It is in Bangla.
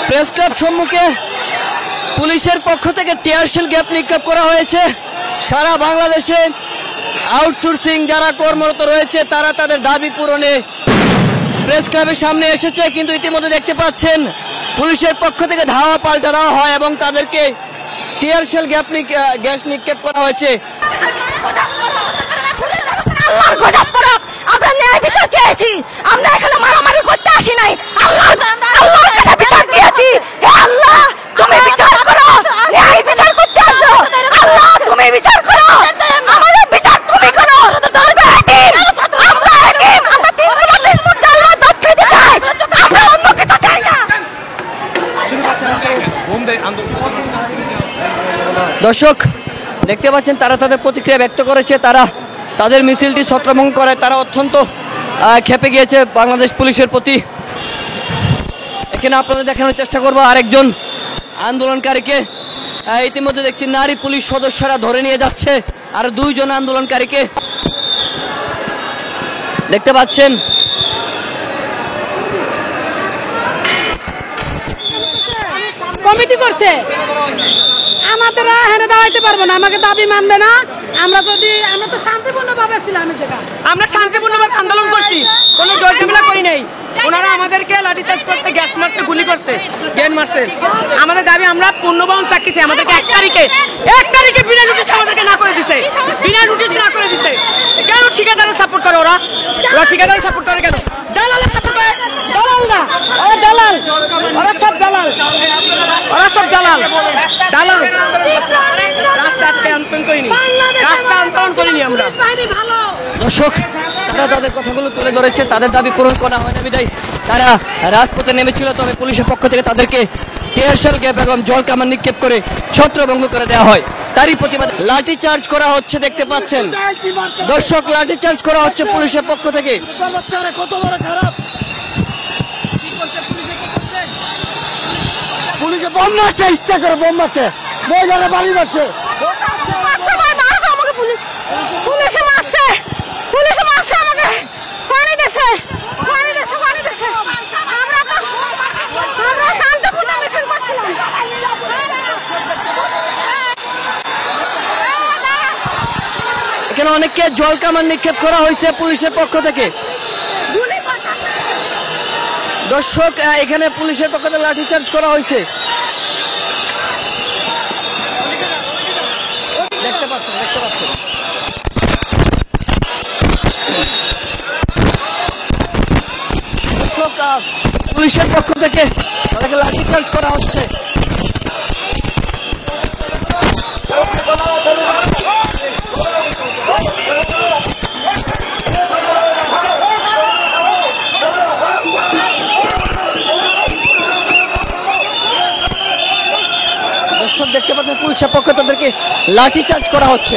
প্রেস ক্লাব সম্মুখে পুলিশের পক্ষ থেকে টিয়ারশেল গ্যাস নিক্ষেপ করা হয়েছে। সারা বাংলাদেশে আউটসোর্সিং যারা কর্মরত রয়েছে তারা তাদের দাবি পূরণে প্রেস ক্লাবের সামনে এসেছে, কিন্তু ইতিমধ্যে দেখতে পাচ্ছেন পুলিশের পক্ষ থেকে ধাওয়া পাল্টা দেওয়া হয় এবং তাদেরকে টিয়ারশেল গ্যাস নিক্ষেপ করা হয়েছে। আমরা ন্যায় বিচার চেয়েছি, আমরা এখানে মারামারি করতে আসি নাই। আল্লাহর কাছে বিচার দিয়েছি। হে আল্লাহ, তুমি বিচার করো, ন্যায় বিচার করতে আসো। আল্লাহ, তুমি বিচার করো, আমাদের বিচার তুমি করো। আমরা তিন মুঠা আল্লাহ দুধ খেতে চাই, আমরা অন্য কিছু চাই না। দর্শক দেখতে পাচ্ছেন তারা তাদের প্রতিক্রিয়া ব্যক্ত করেছে। তারা তাদের মিছিলটি ছত্রভঙ্গ করে, তারা অত্যন্ত ক্ষেপে গিয়েছে বাংলাদেশ পুলিশের প্রতি। এখানে আপনাদের দেখানোর চেষ্টা করবো আরেকজন আন্দোলনকারীকে। ইতিমধ্যে দেখছি নারী পুলিশ সদস্যরা ধরে নিয়ে যাচ্ছে আর দুইজন আন্দোলনকারীকে দেখতে পাচ্ছেন। কমিটি করছে, আমাদের এখানে দাঁড়াইতে পারবো না, আমাকে দাবি মানবে না। আমরা তো শান্তিপূর্ণভাবে ছিলাম, আমরা শান্তিপূর্ণভাবে আন্দোলন করছি, কোনো জয় ঝামেলা করি নাই। ওনারা আমাদেরকে লাঠিচার্জ করতে, গ্যাস মারতে, গুলি করছে, গ্যান মারছে। আমাদের দাবি আমরা পূর্ণবহন চাকরিছি। আমাদেরকে এক তারিখে বিনা নোটিশ আমাদেরকে না করে দিছে, বিনা নোটিশ না করে দিছে। কেন ঠিকাদারের সাপোর্ট করে? ওরা ঠিকাদারের সাপোর্ট করে কেন? দালালের সাপোর্ট করে? দালাল না, ওরা দালাল, ওরা সব দালাল, দালাল। রাস্তা আন্দোলন করিনি, রাস্তা আন্দোলন করিনি আমরা। দর্শক তারা তাদের কথাগুলো তুলে ধরেছে, তাদের দাবি পূরণ করা হয় না বিধায় তারা রাজপথে নেমেছিল। তবে পুলিশের পক্ষ থেকে তাদেরকে টিয়ারশেল গ্যাস এবং জল কামান নিক্ষেপ করে ছত্রভঙ্গ করে দেওয়া হয়। তারই প্রতিবাদে লাঠি চার্জ করা হচ্ছে, দেখতে পাচ্ছেন দর্শক, লাঠি চার্জ করা হচ্ছে পুলিশের পক্ষ থেকে। পুলিশে বোম মারছে, ইচ্ছা করে বোম মারছে, মহিলারা বাড়ি মারছে। এখানে অনেককে জল কামান নিক্ষেপ করা হয়েছে পুলিশের পক্ষ থেকে। দর্শক এখানে পুলিশের পক্ষ থেকে লাঠিচার্জ করা হয়েছে, দেখতে পাচ্ছেন। দর্শক পুলিশের পক্ষ থেকে তাদেরকে লাঠিচার্জ করা হচ্ছে। দর্শক দেখতে পাচ্ছেন পুলিশের পক্ষ তাদেরকে লাঠি চার্জ করা হচ্ছে।